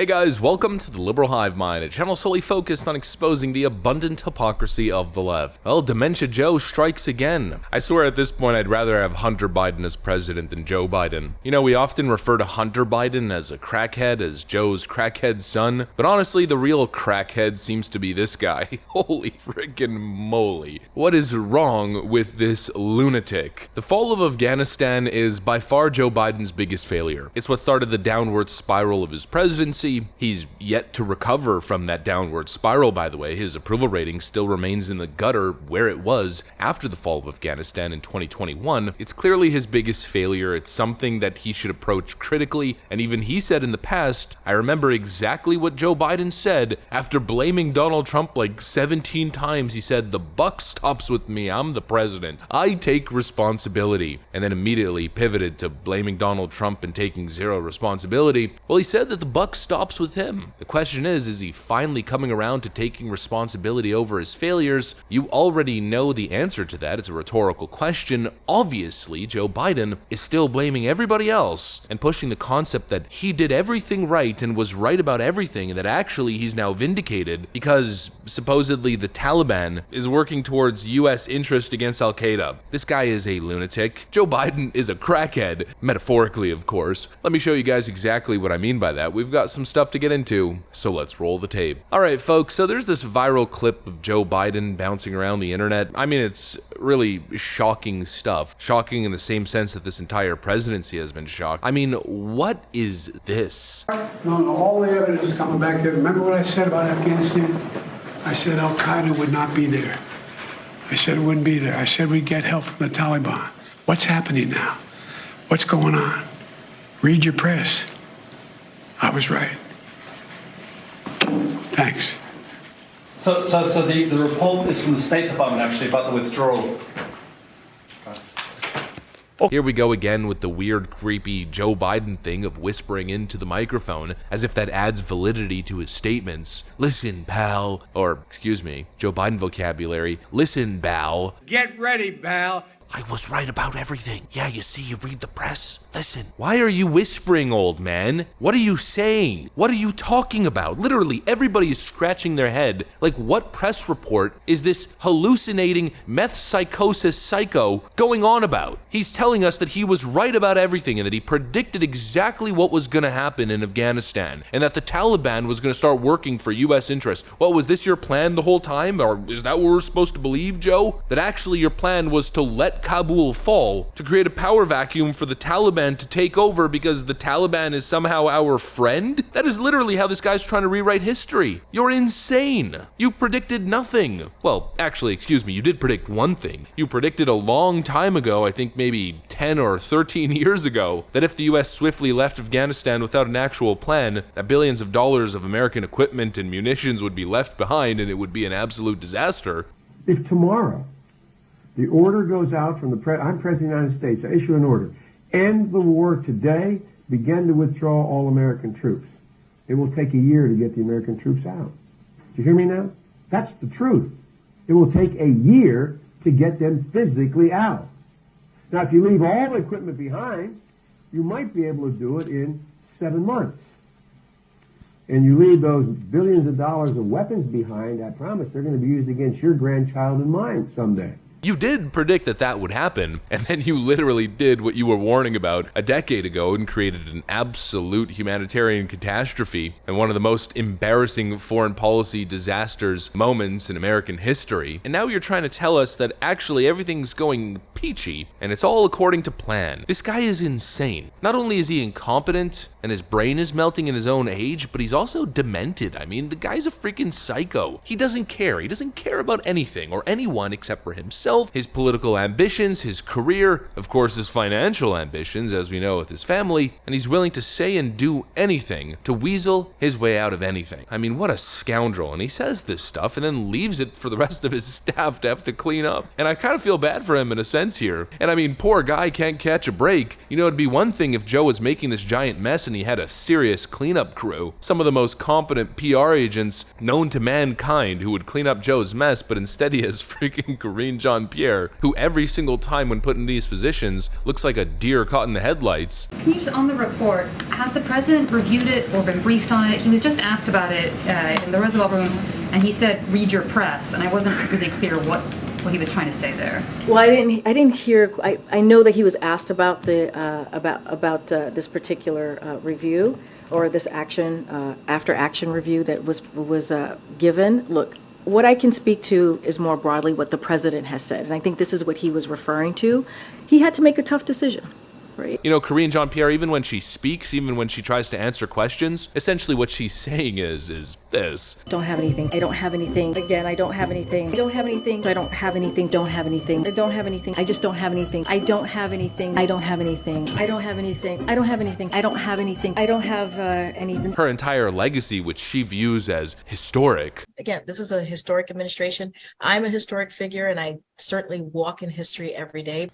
Hey guys, welcome to the Liberal Hive Mind, a channel solely focused on exposing the abundant hypocrisy of the left. Well, Dementia Joe strikes again. I swear at this point I'd rather have Hunter Biden as president than Joe Biden. You know, we often refer to Hunter Biden as a crackhead, as Joe's crackhead son, but honestly the real crackhead seems to be this guy. Holy frickin' moly. What is wrong with this lunatic? The fall of Afghanistan is by far Joe Biden's biggest failure. It's what started the downward spiral of his presidency. He's yet to recover from that downward spiral, by the way. His approval rating still remains in the gutter where it was after the fall of Afghanistan in 2021. It's clearly his biggest failure. It's something that he should approach critically, and even he said in the past, I remember exactly what Joe Biden said after blaming Donald Trump like 17 times. He said, "The buck stops with me, I'm the president. I take responsibility," and then immediately pivoted to blaming Donald Trump and taking zero responsibility. Well, he said that the buck stops with him. The question is he finally coming around to taking responsibility over his failures? You already know the answer to that. It's a rhetorical question. Obviously, Joe Biden is still blaming everybody else and pushing the concept that he did everything right and was right about everything, and that actually he's now vindicated because supposedly the Taliban is working towards US interest against Al-Qaeda. This guy is a lunatic. Joe Biden is a crackhead, metaphorically of course. Let me show you guys exactly what I mean by that. We've got some stuff to get into, so let's roll the tape. Alright folks, so there's this viral clip of Joe Biden bouncing around the internet. I mean, it's really shocking stuff. Shocking in the same sense that this entire presidency has been shocked. I mean, what is this? No, all the evidence is coming back there. Remember what I said about Afghanistan? I said Al-Qaeda would not be there. I said it wouldn't be there. I said we'd get help from the Taliban. What's happening now? What's going on? Read your press. I was right. Thanks. So the report is from the State Department actually about the withdrawal. Here we go again with the weird, creepy Joe Biden thing of whispering into the microphone as if that adds validity to his statements. Listen, pal. Or, excuse me, Joe Biden vocabulary. Listen, Bal. Get ready, pal. I was right about everything. Yeah, you see, you read the press. Listen. Why are you whispering, old man? What are you saying? What are you talking about? Literally, everybody is scratching their head. Like, what press report is this hallucinating meth psychosis psycho going on about? He's telling us that he was right about everything and that he predicted exactly what was going to happen in Afghanistan and that the Taliban was going to start working for US interests. What, was this your plan the whole time? Or is that what we're supposed to believe, Joe? That actually your plan was to let Kabul fall, to create a power vacuum for the Taliban to take over because the Taliban is somehow our friend? That is literally how this guy's trying to rewrite history. You're insane. You predicted nothing. Well, actually, excuse me, you did predict one thing. You predicted a long time ago, I think maybe 10 or 13 years ago, that if the US swiftly left Afghanistan without an actual plan, that billions of dollars of American equipment and munitions would be left behind and it would be an absolute disaster. If tomorrow the order goes out from I'm President of the United States, I issue an order, end the war today, begin to withdraw all American troops. It will take a year to get the American troops out. Do you hear me now? That's the truth. It will take a year to get them physically out. Now, if you leave all the equipment behind, you might be able to do it in 7 months. And you leave those billions of dollars of weapons behind, I promise they're going to be used against your grandchild and mine someday. You did predict that that would happen, and then you literally did what you were warning about a decade ago and created an absolute humanitarian catastrophe and one of the most embarrassing foreign policy disasters moments in American history. And now you're trying to tell us that actually everything's going peachy and it's all according to plan. This guy is insane. Not only is he incompetent and his brain is melting in his own age, but he's also demented. I mean, the guy's a freaking psycho. He doesn't care. He doesn't care about anything or anyone except for himself, his political ambitions, his career, of course his financial ambitions, as we know with his family, and he's willing to say and do anything to weasel his way out of anything. I mean, what a scoundrel. And he says this stuff and then leaves it for the rest of his staff to have to clean up. And I kind of feel bad for him in a sense here. And I mean, poor guy can't catch a break. You know, it'd be one thing if Joe was making this giant mess and he had a serious cleanup crew, some of the most competent PR agents known to mankind who would clean up Joe's mess, but instead he has freaking Karine Jean Jean-Pierre, who every single time when put in these positions looks like a deer caught in the headlights. Can you just, on the report, has the president reviewed it or been briefed on it? He was just asked about it in the Roosevelt Room, and he said, read your press, and I wasn't really clear what he was trying to say there. Well, I didn't hear. I know that he was asked about the about this particular review or this action after action review that was given. Look, what I can speak to is more broadly what the president has said, and I think this is what he was referring to. He had to make a tough decision. Right. You know, Karine Jean-Pierre, even when she speaks, even when she tries to answer questions, essentially what she's saying is this. Don't have anything. I don't have anything. Again, I don't have anything. I don't have anything. I don't have anything. Don't have anything. I don't have anything. I just don't have anything. I don't have anything. I don't have anything. I don't have anything. I don't have anything. I don't have anything. I don't have anything. Her entire legacy, which she views as historic. Again, this is a historic administration. I'm a historic figure, and I certainly walk in history every day.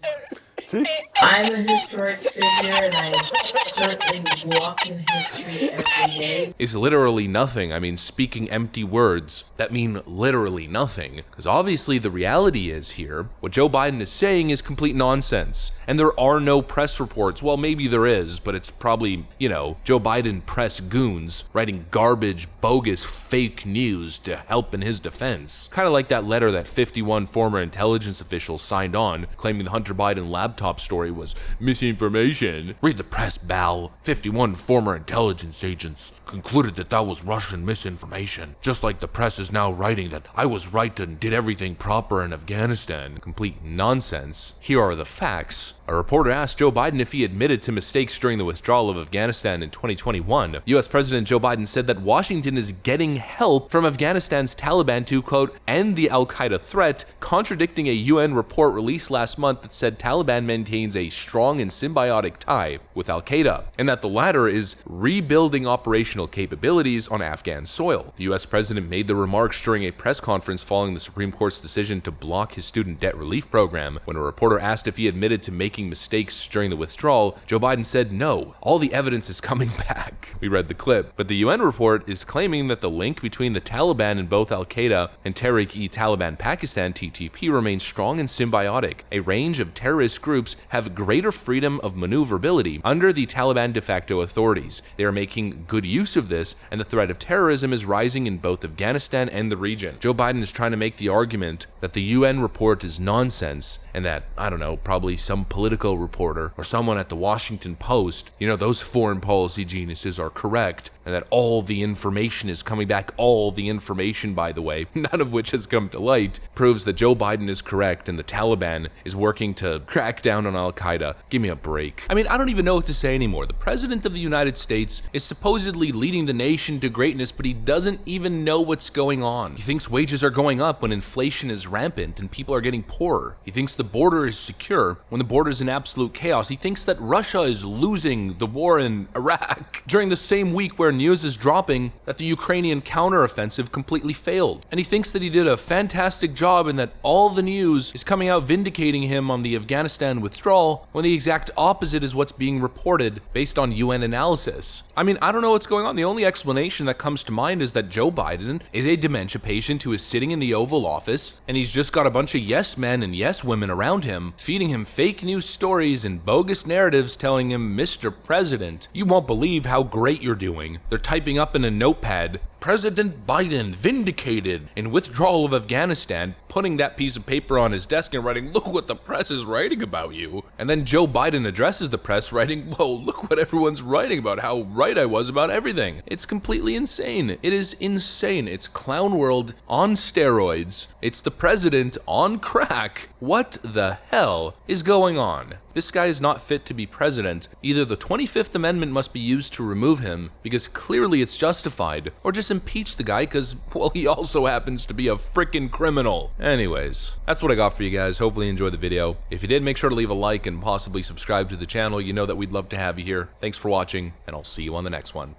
I'm a historic figure, and I certainly walk in history every day. Is literally nothing. I mean, speaking empty words that mean literally nothing. Because obviously the reality is here, what Joe Biden is saying is complete nonsense. And there are no press reports. Well, maybe there is, but it's probably, you know, Joe Biden press goons writing garbage, bogus, fake news to help in his defense. Kind of like that letter that 51 former intelligence officials signed on, claiming the Hunter Biden laptop story was misinformation. Read the press, Bal. 51 former intelligence agents concluded that that was Russian misinformation. Just like the press is now writing that I was right and did everything proper in Afghanistan. Complete nonsense. Here are the facts. A reporter asked Joe Biden if he admitted to mistakes during the withdrawal of Afghanistan in 2021. US President Joe Biden said that Washington is getting help from Afghanistan's Taliban to, quote, end the al-Qaeda threat, contradicting a UN report released last month that said Taliban maintains a strong and symbiotic tie with al-Qaeda, and that the latter is rebuilding operational capabilities on Afghan soil. The US president made the remarks during a press conference following the Supreme Court's decision to block his student debt relief program. When a reporter asked if he admitted to making mistakes during the withdrawal, Joe Biden said no, all the evidence is coming back. We read the clip, but the UN report is claiming that the link between the Taliban and both al-Qaeda and Tehrik-e-Taliban Pakistan (TTP) remains strong and symbiotic. A range of terrorist groups have greater freedom of maneuverability under the Taliban de facto authorities. They are making good use of this, and the threat of terrorism is rising in both Afghanistan and the region. Joe Biden is trying to make the argument that the UN report is nonsense and that, I don't know, probably some political reporter or someone at the Washington Post, you know, those foreign policy geniuses are correct, and that all the information is coming back. All the information, by the way, none of which has come to light, proves that Joe Biden is correct and the Taliban is working to crack down on al-Qaeda. Give me a break. I mean, I don't even know what to say anymore. The President of the United States is supposedly leading the nation to greatness, but he doesn't even know what's going on. He thinks wages are going up when inflation is rampant and people are getting poorer. He thinks the border is secure when the border is in absolute chaos. He thinks that Russia is losing the war in Iraq during the same week where news is dropping that the Ukrainian counteroffensive completely failed. And he thinks that he did a fantastic job and that all the news is coming out vindicating him on the Afghanistan withdrawal when the exact opposite is what's being reported based on UN analysis. I mean, I don't know what's going on. The only explanation that comes to mind is that Joe Biden is a dementia patient who is sitting in the Oval Office and he's just got a bunch of yes men and yes women around him feeding him fake news stories and bogus narratives telling him, Mr. President, you won't believe how great you're doing. They're typing up in a notepad, President Biden vindicated in withdrawal of Afghanistan, putting that piece of paper on his desk and writing, look what the press is writing about you. And then Joe Biden addresses the press writing, whoa, look what everyone's writing about, how right I was about everything. It's completely insane. It is insane. It's clown world on steroids. It's the president on crack. What the hell is going on? This guy is not fit to be president. Either the 25th Amendment must be used to remove him, because clearly it's justified, or just impeach the guy because, well, he also happens to be a freaking criminal. Anyways, that's what I got for you guys. Hopefully you enjoyed the video. If you did, make sure to leave a like and possibly subscribe to the channel. You know that we'd love to have you here. Thanks for watching, and I'll see you on the next one.